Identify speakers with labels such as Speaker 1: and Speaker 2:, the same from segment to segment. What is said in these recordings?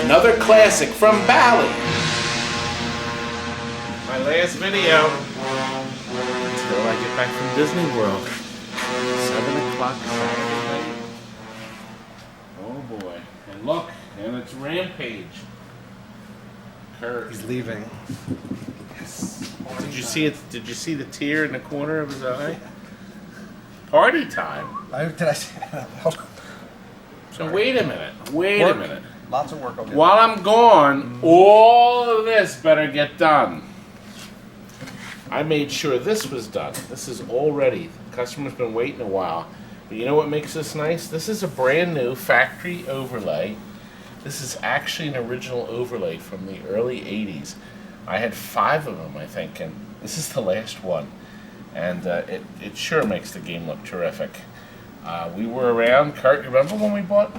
Speaker 1: Another classic from Bally. My last video until I get back from Disney World. 7 o'clock Saturday night. Oh boy. And look, and it's Rampage. Kurt.
Speaker 2: He's leaving.
Speaker 1: Yes. Did you see it? Did you see the tear in the corner of his eye? Party time.
Speaker 2: Did I say that? Hold on.
Speaker 1: So wait a minute. Wait a minute.
Speaker 2: Lots of work.
Speaker 1: While I'm gone, all of this better get done. I made sure this was done. This is all ready. The customer's been waiting a while. But you know what makes this nice? This is a brand new factory overlay. This is actually an original overlay from the early 80s. I had 5 of them, I think, and this is the last one. And it sure makes the game look terrific. We were around, Kurt, remember when we bought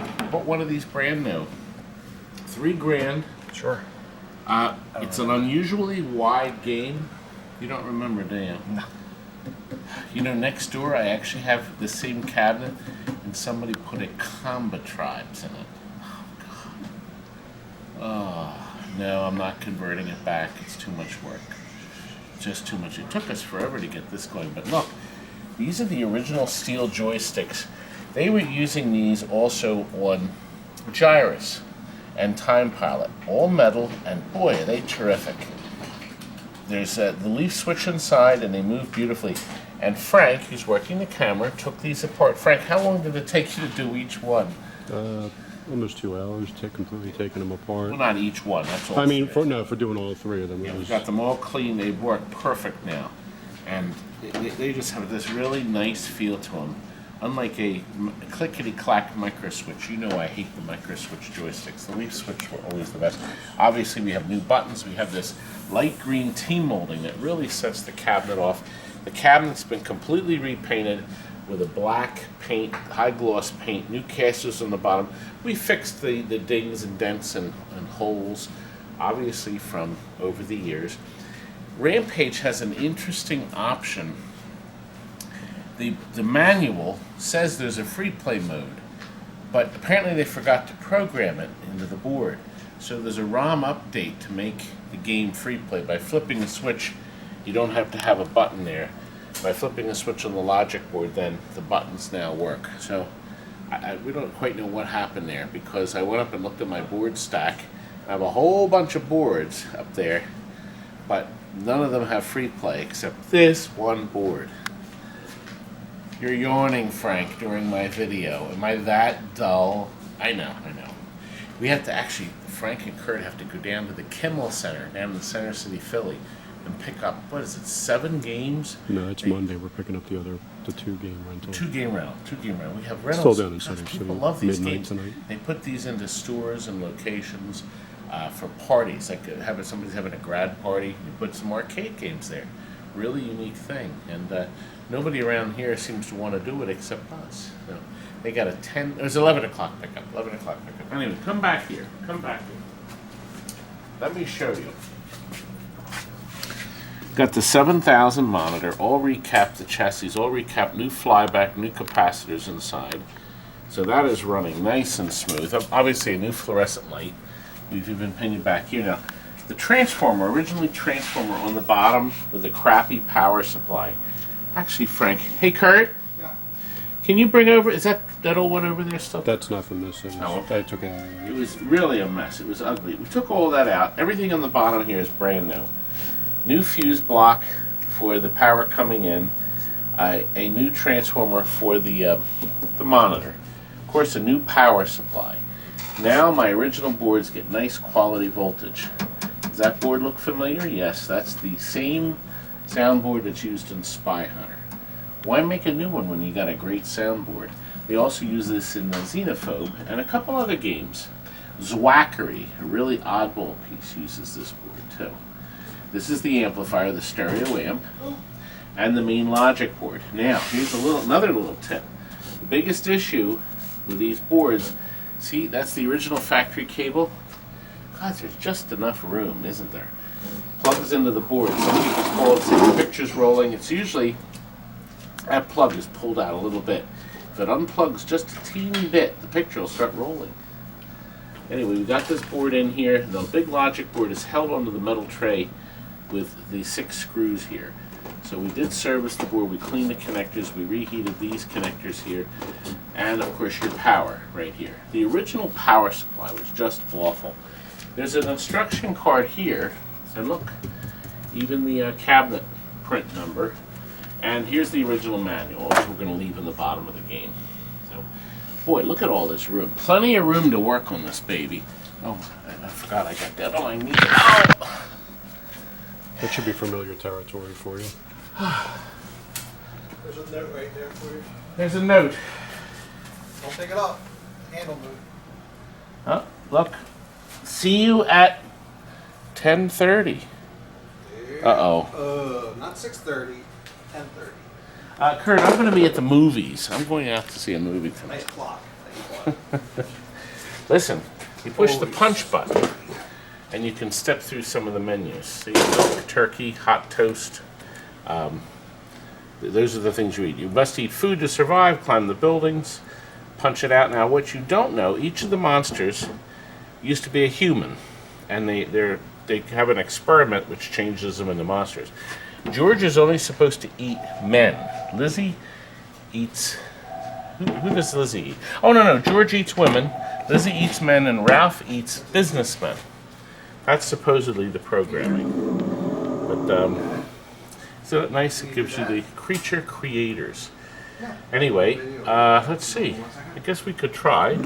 Speaker 1: one of these brand new? $3 grand.
Speaker 2: Sure.
Speaker 1: It's an unusually wide game. You don't remember, do you?
Speaker 2: No.
Speaker 1: You know, next door I actually have the same cabinet, and somebody put a Combatribes in it. Oh, God. Oh, no, I'm not converting it back. It's too much work. Just too much. It took us forever to get this going. But look, these are the original steel joysticks. They were using these also on Gyrus and Time Pilot. All metal, and boy, are they terrific. There's the leaf switch inside, and they move beautifully. And Frank, who's working the camera, took these apart. Frank, how long did it take you to do each one?
Speaker 3: Almost 2 hours, completely taking them apart.
Speaker 1: Well, not each one. That's all.
Speaker 3: I mean, for doing all 3 of them.
Speaker 1: Yeah, we got them all clean. They work perfect now, and they just have this really nice feel to them. Unlike a clickety-clack micro switch, you know I hate the micro switch joysticks. The leaf switch were always the best. Obviously, we have new buttons. We have this light green T-molding that really sets the cabinet off. The cabinet's been completely repainted with a black paint, high gloss paint, new casters on the bottom. We fixed the dings and dents and holes, obviously from over the years. Rampage has an interesting option. The manual says there's a free play mode, but apparently they forgot to program it into the board. So there's a ROM update to make the game free play. By flipping the switch, you don't have to have a button there. By flipping the switch on the logic board, then the buttons now work. So we don't quite know what happened there, because I went up and looked at my board stack. I have a whole bunch of boards up there, but none of them have free play except this one board. You're yawning, Frank, during my video. Am I that dull? I know. We have to actually, Frank and Kurt have to go down to the Kimmel Center, down in Center City, Philly, and pick up, 7 games?
Speaker 3: No, it's Monday. We're picking up the 2-game rental.
Speaker 1: 2-game rental. We have rentals.
Speaker 3: Still down in Center City.
Speaker 1: People love these
Speaker 3: midnight
Speaker 1: games.
Speaker 3: Tonight.
Speaker 1: They put these into stores and locations for parties. Like somebody's having a grad party, you put some arcade games there. Really unique thing. And nobody around here seems to want to do it except us. So they got it was 11 o'clock pickup. Anyway, come back here. Let me show you. Got the 7000 monitor, all recapped, the chassis, all recapped, new flyback, new capacitors inside. So that is running nice and smooth. Obviously a new fluorescent light. We've even painted back here. Now, the transformer, originally transformer on the bottom with a crappy power supply. Actually, Frank, hey Kurt?
Speaker 2: Yeah.
Speaker 1: Can you bring over, is that old one over there still?
Speaker 3: That's not from this.
Speaker 1: Okay.
Speaker 3: I took it out.
Speaker 1: It was really a mess. It was ugly. We took all that out. Everything on the bottom here is brand new. New fuse block for the power coming in, a new transformer for the monitor, of course a new power supply. Now my original boards get nice quality voltage. Does that board look familiar? Yes, that's the same soundboard that's used in Spy Hunter. Why make a new one when you got a great soundboard? They also use this in the Xenophobe and a couple other games. Zwackery, a really oddball piece, uses this board too. This is the amplifier, the stereo amp, and the main logic board. Now, here's another little tip. The biggest issue with these boards, see, that's the original factory cable. God, there's just enough room, isn't there? Plugs into the board. Some people call it, say the picture's rolling. It's usually, that plug is pulled out a little bit. If it unplugs just a teeny bit, the picture will start rolling. Anyway, we got this board in here. The big logic board is held onto the metal tray with the 6 screws here. So we did service the board, we cleaned the connectors, we reheated these connectors here, and of course your power right here. The original power supply was just awful. There's an instruction card here, and look, even the cabinet print number, and here's the original manual, which we're going to leave in the bottom of the game. So, boy, look at all this room. Plenty of room to work on this baby. Oh, I forgot I got that on my knee. Oh!
Speaker 3: That should be familiar territory for you.
Speaker 2: There's a note right there for you.
Speaker 1: There's a note.
Speaker 2: Don't pick it up. Handle move.
Speaker 1: Oh, look. See you at 10:30. Uh-oh.
Speaker 2: Not 6:30, 10:30.
Speaker 1: Kurt, I'm going to be at the movies. I'm going out to see a movie tonight.
Speaker 2: Nice clock. Nice clock.
Speaker 1: Listen, you push the punch button, and you can step through some of the menus. See, milk, turkey, hot toast. Those are the things you eat. You must eat food to survive, climb the buildings, punch it out. Now, what you don't know, each of the monsters used to be a human, and they have an experiment which changes them into monsters. George is only supposed to eat men. Lizzie eats... Who does Lizzie eat? Oh, no, George eats women, Lizzie eats men, and Ralph eats businessmen. That's supposedly the programming. But, isn't it nice? It gives you the creature creators. Anyway, let's see. I guess we could try.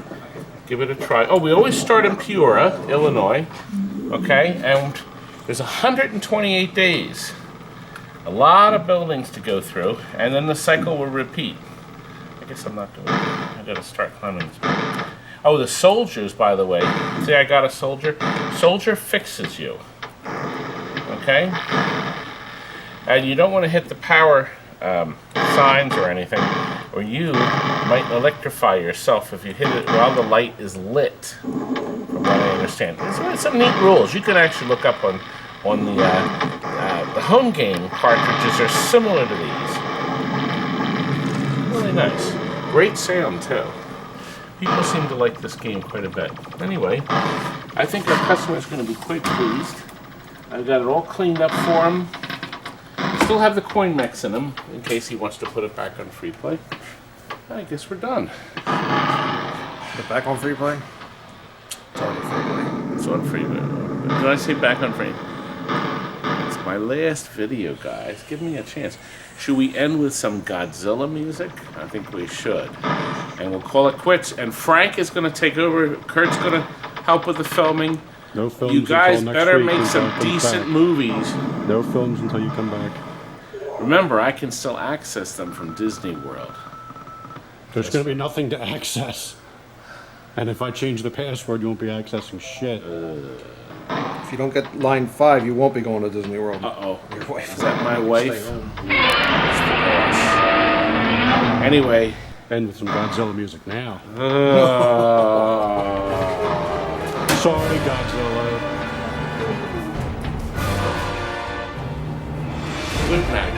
Speaker 1: Give it a try. Oh, we always start in Peoria, Illinois. Okay, and there's 128 days. A lot of buildings to go through, and then the cycle will repeat. I guess I'm not doing it. I gotta start climbing this building. Oh, the soldiers, by the way. See, I got a soldier. Soldier fixes you. Okay? And you don't want to hit the power signs or anything, or you might electrify yourself if you hit it while the light is lit, from what I understand. It's some neat rules. You can actually look up on the home game cartridges are similar to these. Really nice. Great sound, too. People seem to like this game quite a bit. Anyway, I think our customer is going to be quite pleased. I've got it all cleaned up for him. Still have the coin mix in him, in case he wants to put it back on free play. I guess we're done.
Speaker 2: Put it back on free play? It's on free play.
Speaker 1: It's on free play. Did I say back on free? It's my last video, guys. Give me a chance. Should we end with some Godzilla music? I think we should. And we'll call it quits. And Frank is going to take over. Kurt's going to help with the filming.
Speaker 3: No films.
Speaker 1: You guys
Speaker 3: until
Speaker 1: better
Speaker 3: next week
Speaker 1: make some
Speaker 3: until it comes
Speaker 1: decent
Speaker 3: back.
Speaker 1: movies.
Speaker 3: No films until you come back.
Speaker 1: Remember, I can still access them from Disney World.
Speaker 3: There's going to be nothing to access. And if I change the password, you won't be accessing shit.
Speaker 2: If you don't get line 5, you won't be going to Disney World.
Speaker 1: Uh-oh.
Speaker 2: Your wife.
Speaker 1: Is that my wife?
Speaker 2: Stay home.
Speaker 1: Anyway.
Speaker 3: End with some Godzilla music now. Sorry, Godzilla.
Speaker 1: Good night.